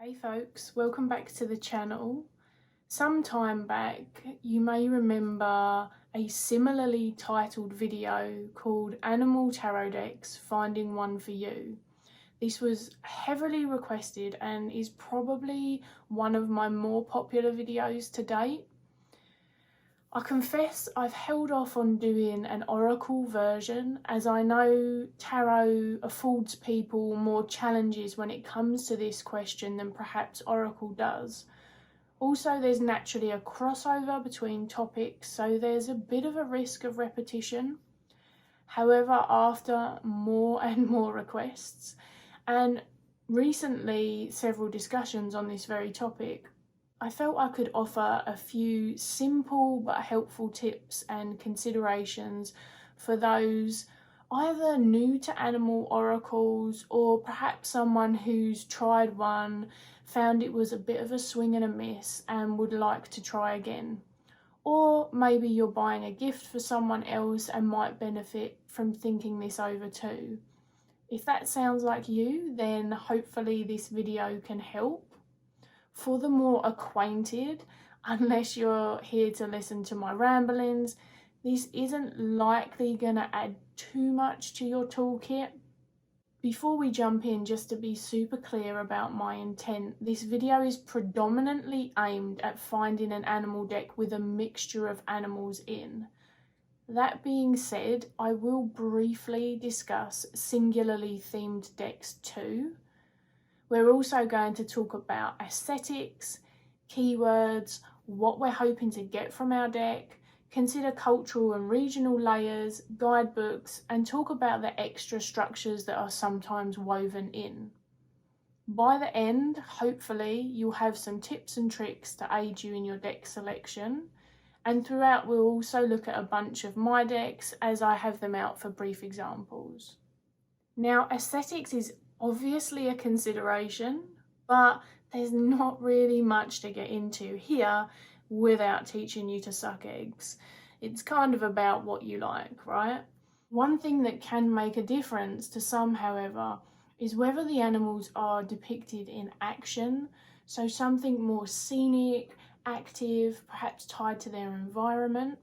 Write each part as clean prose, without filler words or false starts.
Hey folks, welcome back to the channel. Some time back you may remember a similarly titled video called Animal Tarot Decks Finding One for You. This was heavily requested and is probably one of my more popular videos to date. I confess I've held off on doing an oracle version as I know tarot affords people more challenges when it comes to this question than perhaps oracle does. Also, there's naturally a crossover between topics, so there's a bit of a risk of repetition. However, after more and more requests and recently several discussions on this very topic, I felt I could offer a few simple but helpful tips and considerations for those either new to animal oracles or perhaps someone who's tried one, found it was a bit of a swing and a miss and would like to try again. Or maybe you're buying a gift for someone else and might benefit from thinking this over too. If that sounds like you, then hopefully this video can help. For the more acquainted, unless you're here to listen to my ramblings, this isn't likely going to add too much to your toolkit. Before we jump in, just to be super clear about my intent, this video is predominantly aimed at finding an animal deck with a mixture of animals in. That being said, I will briefly discuss singularly themed decks too. We're also going to talk about aesthetics, keywords, what we're hoping to get from our deck, consider cultural and regional layers, guidebooks, and talk about the extra structures that are sometimes woven in. By the end, hopefully, you'll have some tips and tricks to aid you in your deck selection. And throughout, we'll also look at a bunch of my decks as I have them out for brief examples. Now, aesthetics is obviously a consideration, but there's not really much to get into here without teaching you to suck eggs. It's kind of about what you like, right? One thing that can make a difference to some, however, is whether the animals are depicted in action, so something more scenic, active, perhaps tied to their environment,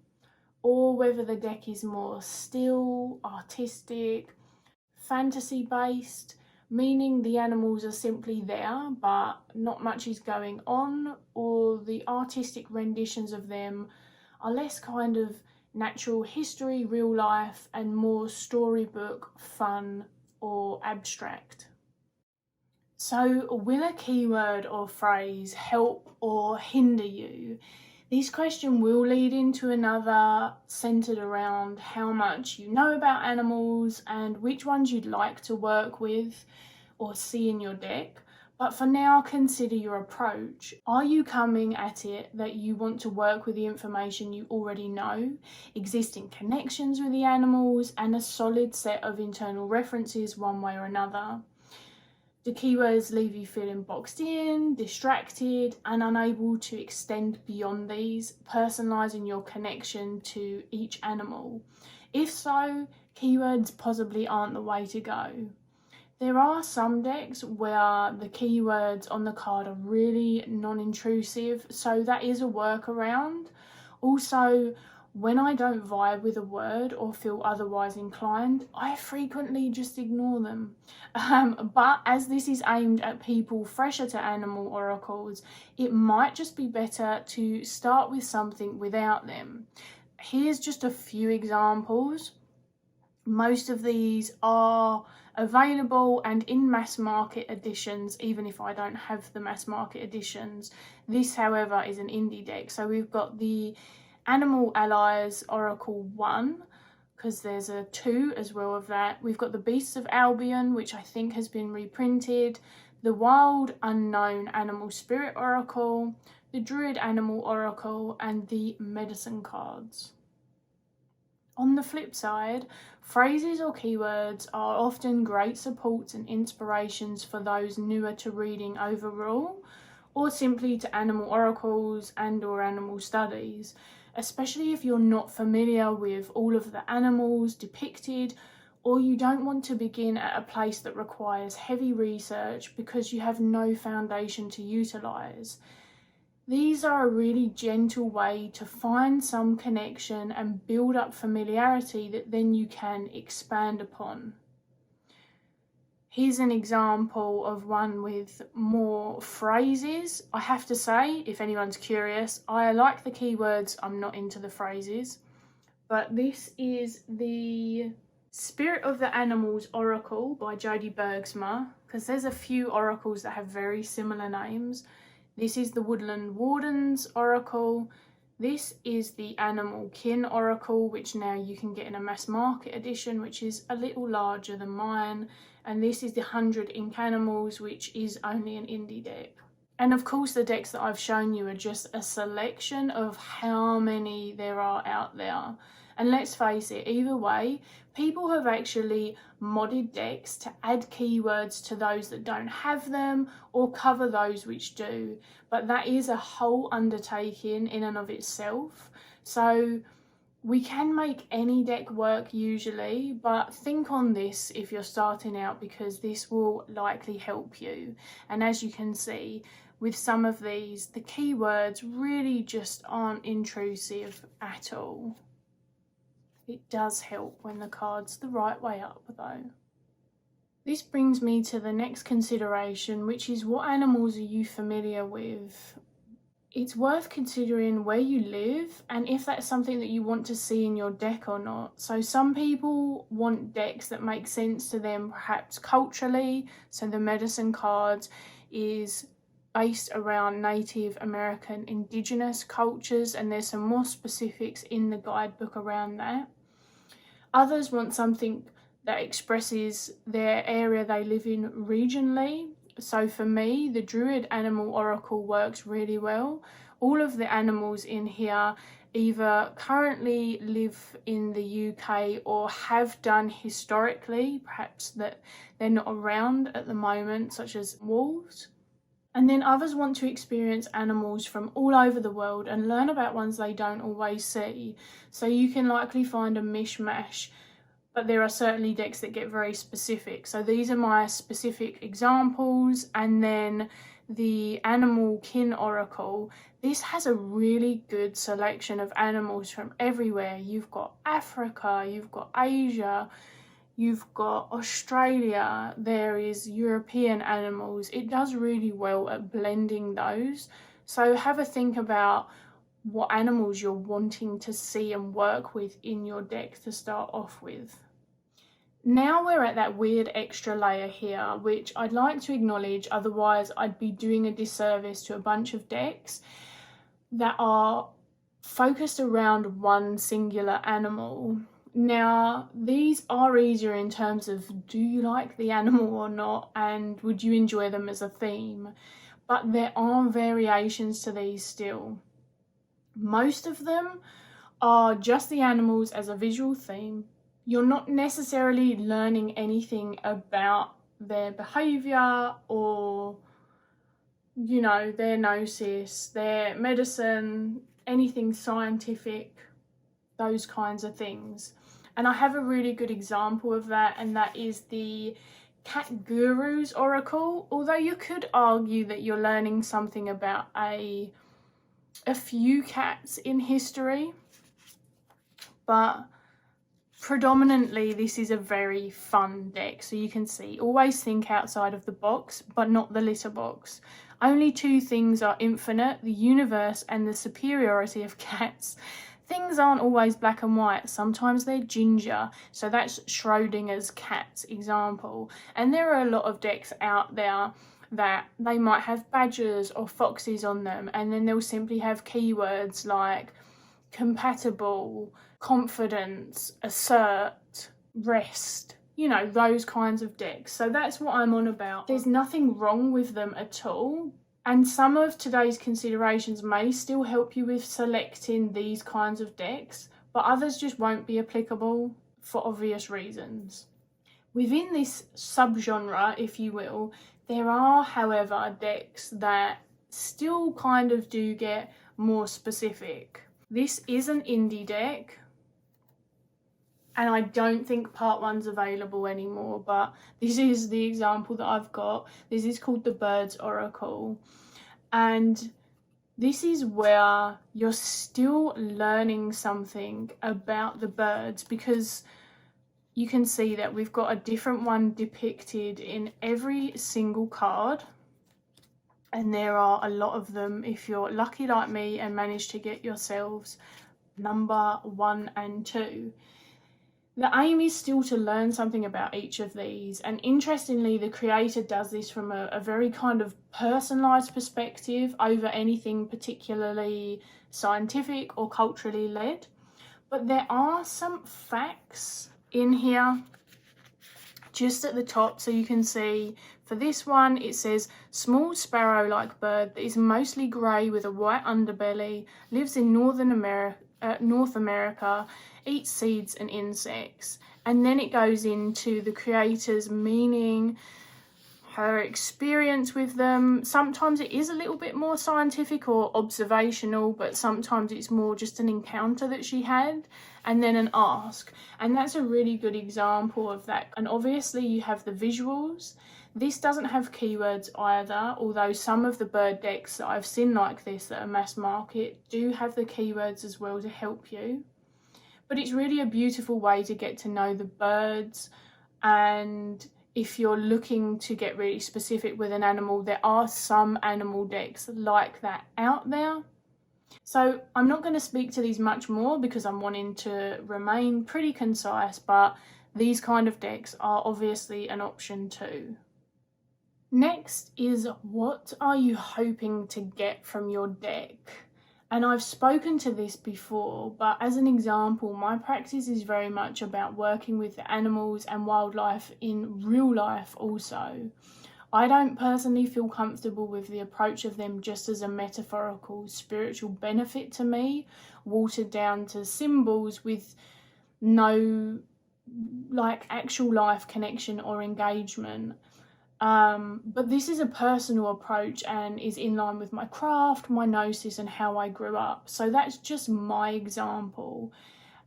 or whether the deck is more still, artistic, fantasy-based, meaning the animals are simply there but not much is going on, or the artistic renditions of them are less kind of natural history, real life, and more storybook, fun, or abstract. So, will a keyword or phrase help or hinder you? This question will lead into another centered around how much you know about animals and which ones you'd like to work with or see in your deck. But for now, consider your approach. Are you coming at it that you want to work with the information you already know, existing connections with the animals, and a solid set of internal references one way or another? Do keywords leave you feeling boxed in, distracted, and unable to extend beyond these, personalising your connection to each animal? If so, keywords possibly aren't the way to go. There are some decks where the keywords on the card are really non-intrusive, so that is a workaround. Also, when I don't vibe with a word or feel otherwise inclined, I frequently just ignore them. But as this is aimed at people fresher to animal oracles, it might just be better to start with something without them. Here's just a few examples. Most of these are available and in mass market editions, even if I don't have the mass market editions. This, however, is an indie deck. So we've got the Animal Allies Oracle 1, because there's a 2 as well of that. We've got the Beasts of Albion, which I think has been reprinted, the Wild Unknown Animal Spirit Oracle, the Druid Animal Oracle, and the Medicine cards. On the flip side, phrases or keywords are often great supports and inspirations for those newer to reading overall, or simply to animal oracles and/or animal studies, especially if you're not familiar with all of the animals depicted or you don't want to begin at a place that requires heavy research because you have no foundation to utilise. These are a really gentle way to find some connection and build up familiarity that then you can expand upon. Here's an example of one with more phrases. I have to say, if anyone's curious, I like the keywords, I'm not into the phrases. But this is the Spirit of the Animals Oracle by 𝗳𝗿𝗄𝗃, because there's a few oracles that have very similar names. This is the Woodland Warden's Oracle. This is the Animal Kin Oracle, which now you can get in a mass market edition, which is a little larger than mine. And this is the 100 Ink Animals, which is only an indie deck. And of course, the decks that I've shown you are just a selection of how many there are out there. And let's face it, either way, people have actually modded decks to add keywords to those that don't have them or cover those which do. But that is a whole undertaking in and of itself. So we can make any deck work usually, but think on this if you're starting out, because this will likely help you. And as you can see, with some of these, the keywords really just aren't intrusive at all. It does help when the card's the right way up though. This brings me to the next consideration, which is what animals are you familiar with? It's worth considering where you live and if that's something that you want to see in your deck or not. So some people want decks that make sense to them perhaps culturally. So the medicine cards is based around Native American Indigenous cultures, and there's some more specifics in the guidebook around that. Others want something that expresses their area they live in regionally. So for me, the Druid Animal Oracle works really well. All of the animals in here either currently live in the UK or have done historically, perhaps that they're not around at the moment, such as wolves. And then others want to experience animals from all over the world and learn about ones they don't always see. So you can likely find a mishmash, but there are certainly decks that get very specific. So these are my specific examples. And then the Animal Kin Oracle, this has a really good selection of animals from everywhere. You've got Africa, you've got Asia, you've got Australia, there is European animals. It does really well at blending those. So have a think about what animals you're wanting to see and work with in your deck to start off with. Now we're at that weird extra layer here, which I'd like to acknowledge, otherwise I'd be doing a disservice to a bunch of decks that are focused around one singular animal. Now, these are easier in terms of do you like the animal or not, and would you enjoy them as a theme? But there are variations to these still. Most of them are just the animals as a visual theme. You're not necessarily learning anything about their behaviour or, you know, their gnosis, their medicine, anything scientific, those kinds of things. And I have a really good example of that, and that is the Cat Guru's Oracle. Although you could argue that you're learning something about a few cats in history, but predominantly this is a very fun deck. So you can see, always think outside of the box, but not the litter box. Only two things are infinite: the universe and the superiority of cats. Things aren't always black and white, sometimes they're ginger. So that's Schrodinger's cat's example. And there are a lot of decks out there that they might have badgers or foxes on them, and then they'll simply have keywords like compatible, confidence, assert, rest, you know, those kinds of decks. So that's what I'm on about. There's nothing wrong with them at all. And some of today's considerations may still help you with selecting these kinds of decks, but others just won't be applicable for obvious reasons. Within this subgenre, if you will, there are, however, decks that still kind of do get more specific. This is an indie deck. And I don't think part 1's available anymore, but this is the example that I've got. This is called the Bird's Oracle. And this is where you're still learning something about the birds, because you can see that we've got a different one depicted in every single card. And there are a lot of them if you're lucky like me and manage to get yourselves number 1 and 2. The aim is still to learn something about each of these, and interestingly the creator does this from a very kind of personalised perspective over anything particularly scientific or culturally led. But there are some facts in here just at the top, so you can see for this one it says small sparrow-like bird that is mostly grey with a white underbelly, lives in North America, eats seeds and insects. And then it goes into the creator's meaning, her experience with them. Sometimes it is a little bit more scientific or observational, but sometimes it's more just an encounter that she had, and then an ask. And that's a really good example of that. And obviously you have the visuals. This doesn't have keywords either, although some of the bird decks that I've seen like this that are mass market do have the keywords as well to help you. But it's really a beautiful way to get to know the birds. And if you're looking to get really specific with an animal, there are some animal decks like that out there. So I'm not going to speak to these much more because I'm wanting to remain pretty concise, but these kind of decks are obviously an option too. Next is, what are you hoping to get from your deck? And I've spoken to this before, but as an example, my practice is very much about working with the animals and wildlife in real life also. I don't personally feel comfortable with the approach of them just as a metaphorical spiritual benefit to me, watered down to symbols with no like actual life connection or engagement. But this is a personal approach and is in line with my craft, my gnosis, and how I grew up. So that's just my example.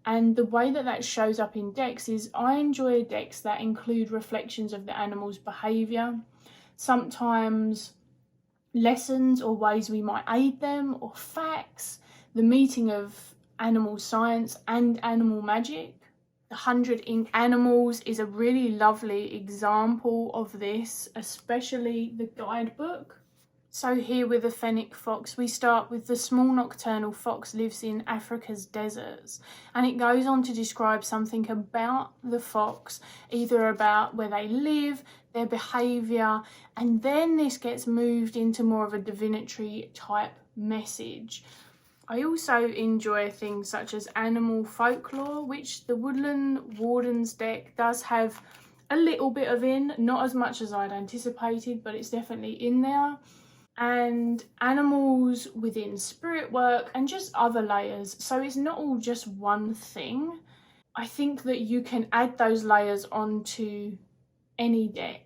And the way that that shows up in decks is I enjoy decks that include reflections of the animal's behaviour, sometimes lessons or ways we might aid them, or facts, the meeting of animal science and animal magic. The 100 Ink Animals is a really lovely example of this, especially the guidebook. So here with the fennec fox, we start with the small nocturnal fox lives in Africa's deserts, and it goes on to describe something about the fox, either about where they live, their behaviour, and then this gets moved into more of a divinatory type message. I also enjoy things such as animal folklore, which the Woodland Wardens deck does have a little bit of in, not as much as I'd anticipated, but it's definitely in there. And animals within spirit work and just other layers. So it's not all just one thing. I think that you can add those layers onto any deck.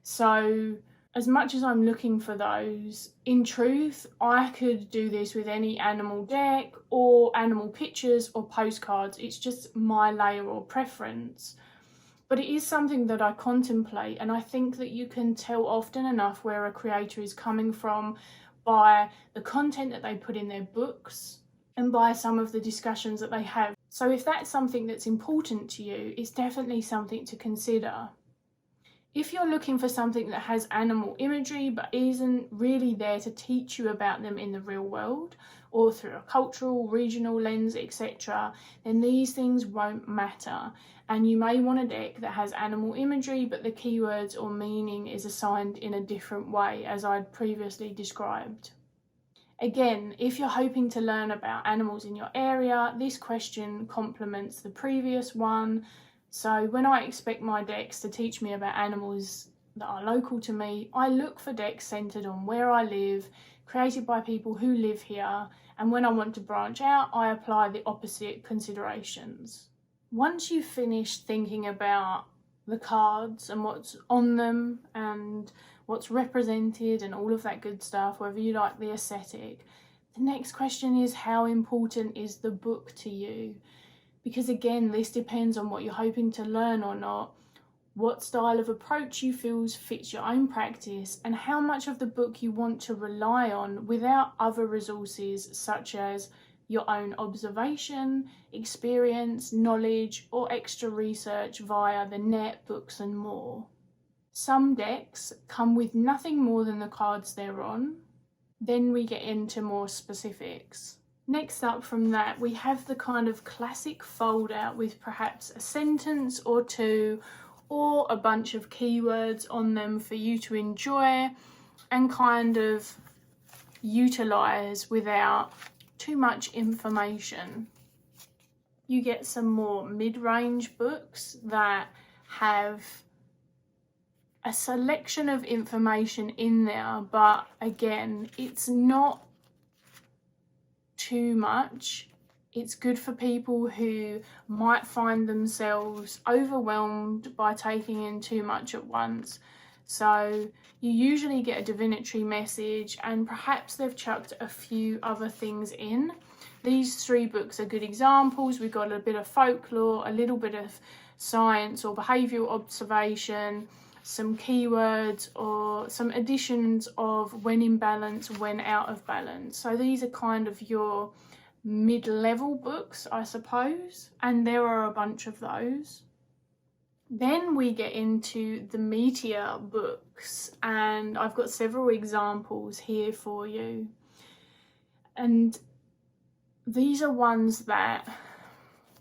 So as much as I'm looking for those, in truth, I could do this with any animal deck or animal pictures or postcards. It's just my layer or preference. But it is something that I contemplate, and I think that you can tell often enough where a creator is coming from by the content that they put in their books and by some of the discussions that they have. So if that's something that's important to you, it's definitely something to consider. If you're looking for something that has animal imagery but isn't really there to teach you about them in the real world or through a cultural, regional lens, etc., then these things won't matter. And you may want a deck that has animal imagery but the keywords or meaning is assigned in a different way, as I'd previously described. Again, if you're hoping to learn about animals in your area, this question complements the previous one. So when I expect my decks to teach me about animals that are local to me, I look for decks centred on where I live, created by people who live here, and when I want to branch out, I apply the opposite considerations. Once you've finished thinking about the cards and what's on them and what's represented and all of that good stuff, whether you like the aesthetic, the next question is, how important is the book to you? because again, this depends on what you're hoping to learn or not, what style of approach you feel fits your own practice, and how much of the book you want to rely on without other resources such as your own observation, experience, knowledge, or extra research via the net, books, and more. Some decks come with nothing more than the cards they're on. Then we get into more specifics. Next up from that, we have the kind of classic fold out with perhaps a sentence or two or a bunch of keywords on them for you to enjoy and kind of utilize without too much information. You get some more mid-range books that have a selection of information in there, but again, it's not too much. It's good for people who might find themselves overwhelmed by taking in too much at once. So you usually get a divinatory message and perhaps they've chucked a few other things in. These 3 books are good examples. We've got a bit of folklore, a little bit of science or behavioural observation, some keywords or some additions of when in balance, when out of balance. So these are kind of your mid-level books, I suppose, and there are a bunch of those. Then we get into the meatier books, and I've got several examples here for you. And these are ones that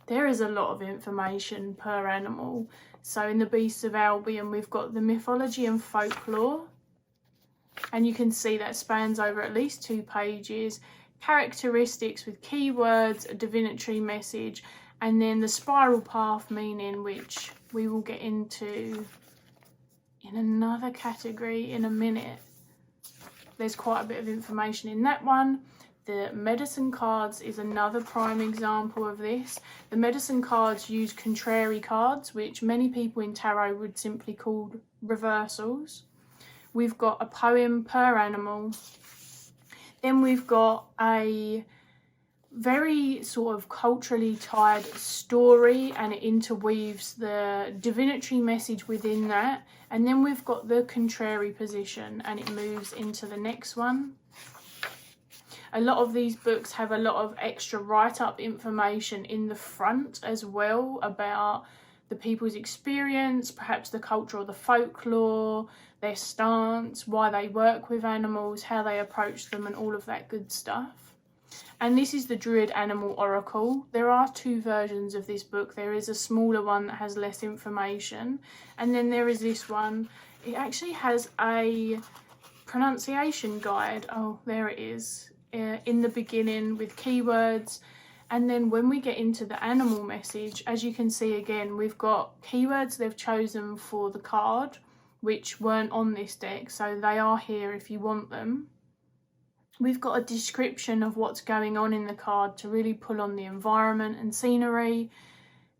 there is a lot of information per animal. So in the Beasts of Albion, we've got the mythology and folklore, and you can see that spans over at least 2 pages, characteristics with keywords, a divinatory message, and then the spiral path meaning, which we will get into in another category in a minute. There's quite a bit of information in that one. The medicine cards is another prime example of this. The medicine cards use contrary cards, which many people in tarot would simply call reversals. We've got a poem per animal. Then we've got a very sort of culturally tied story, and it interweaves the divinatory message within that. And then we've got the contrary position, and it moves into the next one. A lot of these books have a lot of extra write-up information in the front as well about the people's experience, perhaps the culture or the folklore, their stance, why they work with animals, how they approach them, and all of that good stuff. And this is the Druid Animal Oracle. There are 2 versions of this book. There is a smaller one that has less information, and then there is this one. It actually has a pronunciation guide. Oh, there it is. In the beginning with keywords, and then when we get into the animal message, as you can see again, we've got keywords they've chosen for the card which weren't on this deck, so they are here if you want them. We've got a description of what's going on in the card to really pull on the environment and scenery.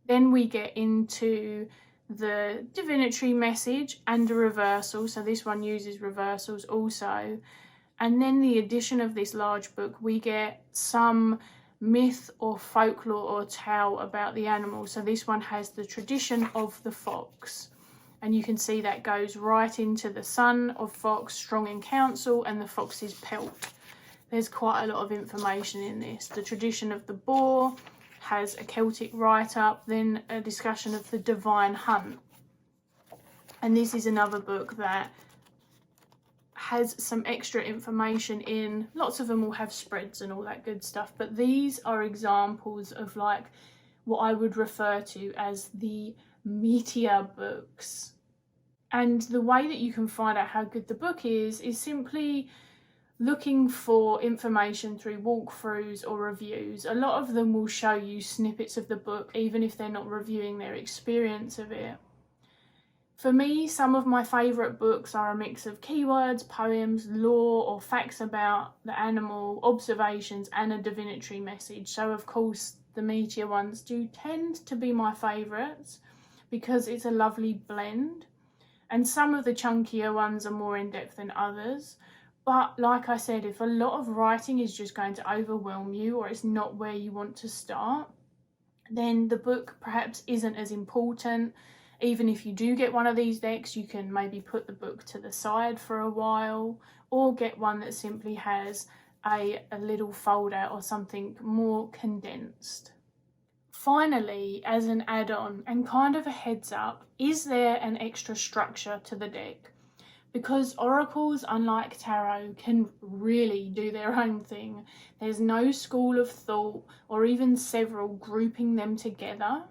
Then we get into the divinatory message and a reversal, so this one uses reversals also. And then the addition of this large book, we get some myth or folklore or tale about the animal. So this one has the tradition of the fox. And you can see that goes right into the son of fox, strong in counsel, and the fox's pelt. There's quite a lot of information in this. The tradition of the boar has a Celtic write-up, then a discussion of the divine hunt. And this is another book that has some extra information in. Lots of them will have spreads and all that good stuff, but these are examples of like what I would refer to as the meatier books. And the way that you can find out how good the book is simply looking for information through walkthroughs or reviews. A lot of them will show you snippets of the book, even if they're not reviewing their experience of it. For me, some of my favourite books are a mix of keywords, poems, lore or facts about the animal, observations and a divinatory message. So of course the meatier ones do tend to be my favourites because it's a lovely blend. And some of the chunkier ones are more in depth than others. But like I said, if a lot of writing is just going to overwhelm you or it's not where you want to start, then the book perhaps isn't as important. Even if you do get one of these decks, you can maybe put the book to the side for a while, or get one that simply has a little folder or something more condensed. Finally, as an add-on and kind of a heads up, is there an extra structure to the deck? Because oracles, unlike tarot, can really do their own thing. There's no school of thought or even several grouping them together.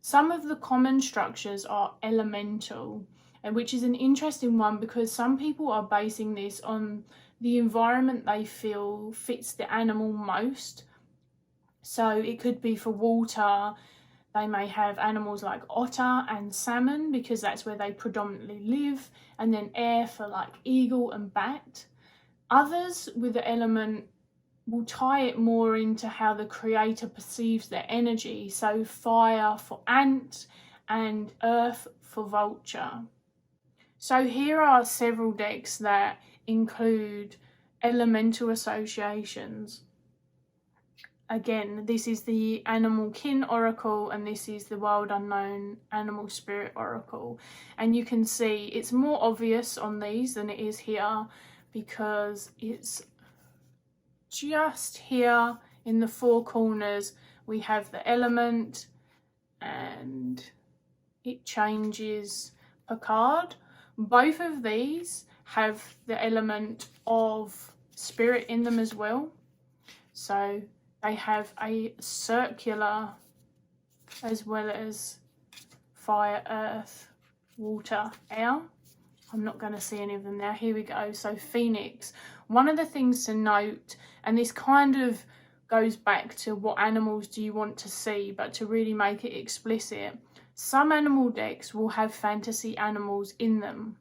Some of the common structures are elemental, which is an interesting one because some people are basing this on the environment they feel fits the animal most. So it could be for water, they may have animals like otter and salmon because that's where they predominantly live, and then air for like eagle and bat. Others with the element will tie it more into how the creator perceives their energy. So fire for ant and earth for vulture. So here are several decks that include elemental associations. Again, this is the Animal Kin Oracle and this is the Wild Unknown Animal Spirit Oracle. And you can see it's more obvious on these than it is here because it's just here in the four corners we have the element and it changes 𝗵𝘁𝗁𝗃. Both of these have the element of spirit in them as well. So they have a circular as well as fire, earth, water, air. I'm not going to see any of them now. Here we go. So Phoenix. One of the things to note, and this kind of goes back to what animals do you want to see, but to really make it explicit, some animal decks will have fantasy animals in them.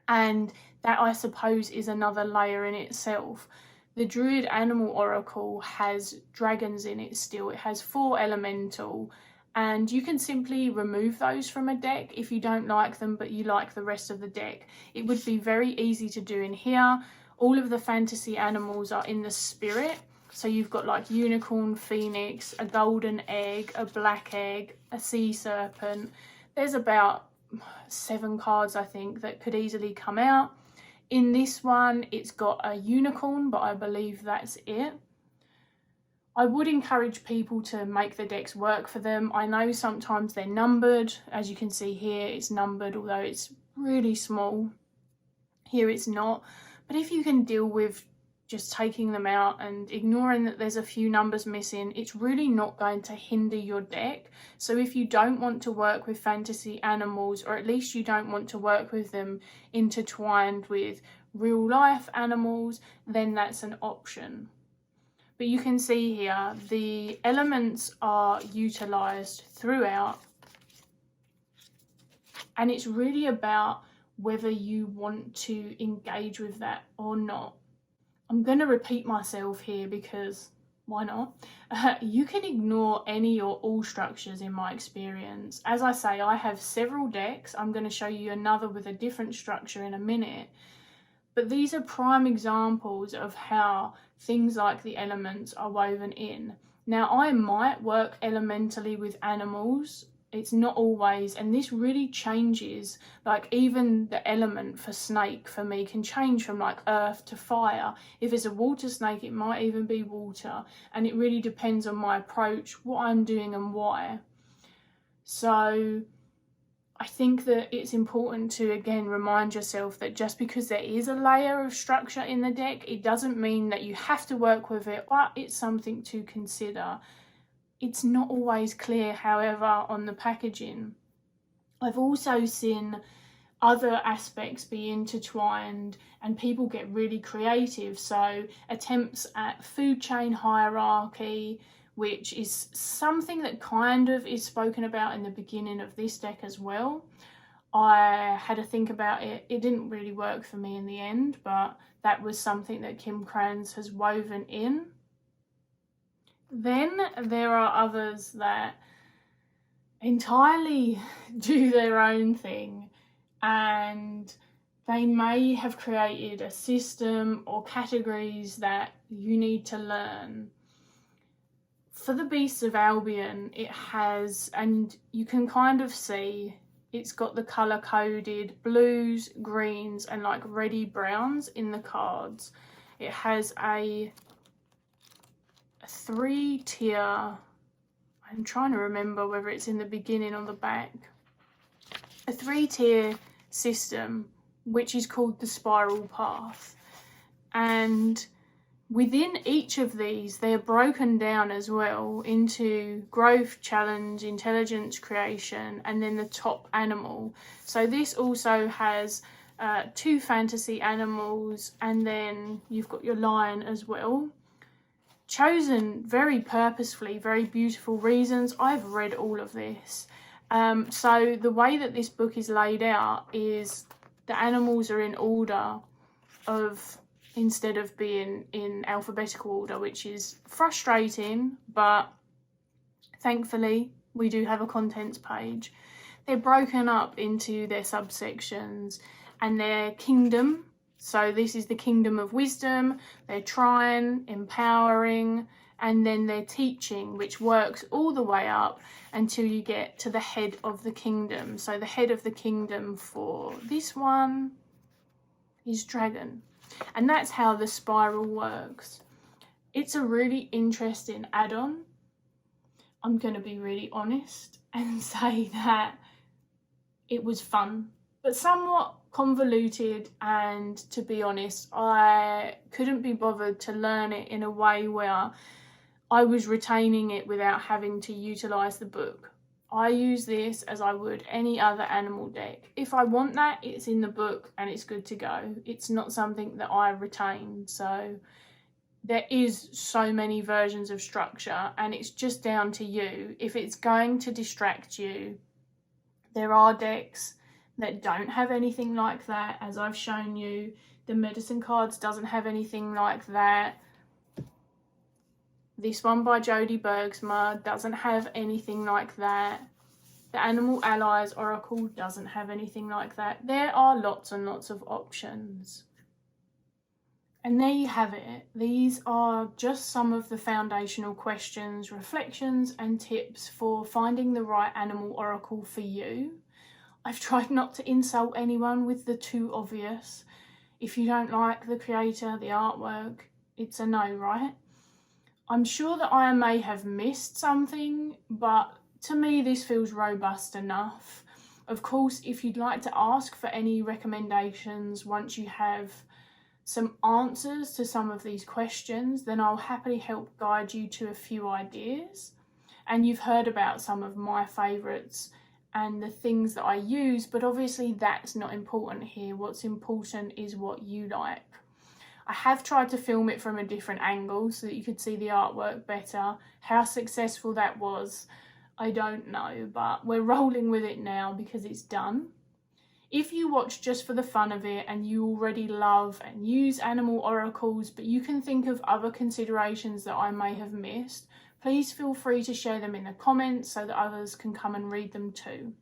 And that, I suppose, is another layer in itself. The Druid Animal Oracle has dragons in it still. It has 4 elemental, and you can simply remove those from a deck if you don't like them, but you like the rest of the deck. It would be very easy to do in here. All of the fantasy animals are in the spirit. So you've got like unicorn, phoenix, a golden egg, a black egg, a sea serpent. There's about 7 cards, I think, that could easily come out. In this one, it's got a unicorn, but I believe that's it. I would encourage people to make the decks work for them. I know sometimes they're numbered. As you can see here, it's numbered, although it's really small. Here it's not. But if you can deal with just taking them out and ignoring that there's a few numbers missing, it's really not going to hinder your deck. So if you don't want to work with fantasy animals, or at least you don't want to work with them intertwined with real life animals, then that's an option. But you can see here the elements are utilized throughout, and it's really about whether you want to engage with that or not. I'm going to repeat myself here because why not? You can ignore any or all structures in my experience. As I say, I have several decks. I'm going to show you another with a different structure in a minute. But these are prime examples of how things like the elements are woven in. Now, I might work elementally with animals. It's not always, and this really changes. Like even the element for snake for me can change from like earth to fire. If it's a water snake, it might even be water, and it really depends on my approach, what I'm doing and why. So I think that it's important to again remind yourself that just because there is a layer of structure in the deck, it doesn't mean that you have to work with it, but it's something to consider. It's not always clear, however, on the packaging. I've also seen other aspects be intertwined and people get really creative. So attempts at food chain hierarchy, which is something that kind of is spoken about in the beginning of this deck as well. I had to think about it. It didn't really work for me in the end, but that was something that 𝗵𝘁𝗁 has woven in. Then there are others that entirely do their own thing, and they may have created a system or categories that you need to learn. For the Beasts of Albion, it has, and you can kind of see, it's got the colour-coded blues, greens and like reddy browns in the cards. It has a 3-tier, I'm trying to remember whether it's in the beginning or the back, a 3-tier system which is called the Spiral Path. And within each of these, they're broken down as well into growth, challenge, intelligence, creation, and then the top animal. So this also has 2 fantasy animals, and then you've got your lion as well. Chosen very purposefully, very beautiful reasons. I've read all of this. So the way that this book is laid out is the animals are in order of, instead of being in alphabetical order, which is frustrating, but thankfully we do have a contents page. They're broken up into their subsections and their kingdom. So this is the kingdom of wisdom, their trine, empowering, and then their teaching, which works all the way up until you get to the head of the kingdom. So the head of the kingdom for this one is dragon. And that's how the spiral works. It's a really interesting add-on. I'm going to be really honest and say that it was fun, but somewhat convoluted, and to be honest, I couldn't be bothered to learn it in a way where I was retaining it without having to utilise the book. I use this as I would any other animal deck. If I want that, it's in the book and it's good to go. It's not something that I retain. So there is so many versions of structure, and it's just down to you. If it's going to distract you, there are decks that don't have anything like that. As I've shown you, the medicine cards doesn't have anything like that. This one by 𝗳𝗿𝗄𝗄𝗆 doesn't have anything like that. The Animal Allies Oracle doesn't have anything like that. There are lots and lots of options. And there you have it. These are just some of the foundational questions, reflections and tips for finding the right animal oracle for you. I've tried not to insult anyone with the too obvious. If you don't like the creator, the artwork, it's a no, right? I'm sure that I may have missed something, but to me this feels robust enough. Of course, if you'd like to ask for any recommendations once you have some answers to some of these questions, then I'll happily help guide you to a few ideas. And you've heard about some of my favourites and the things that I use, but obviously that's not important here. What's important is what you like. I have tried to film it from a different angle so that you could see the artwork better. How successful that was, I don't know, but we're rolling with it now because it's done. If you watch just for the fun of it and you already love and use animal oracles, but you can think of other considerations that I may have missed, please feel free to share them in the comments so that others can come and read them too.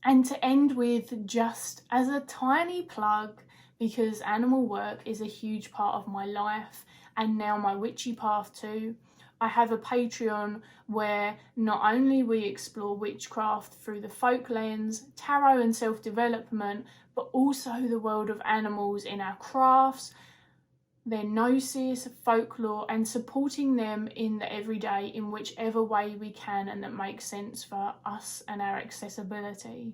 And to end with, just as a tiny plug, because animal work is a huge part of my life and now my witchy path too, I have a Patreon where not only we explore witchcraft through the folk lens, tarot and self-development, but also the world of animals in our crafts, their gnosis, folklore, and supporting them in the everyday in whichever way we can and that makes sense for us and our accessibility.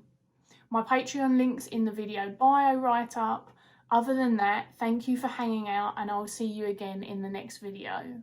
My Patreon link's in the video bio right up. Other than that, thank you for hanging out, and I'll see you again in the next video.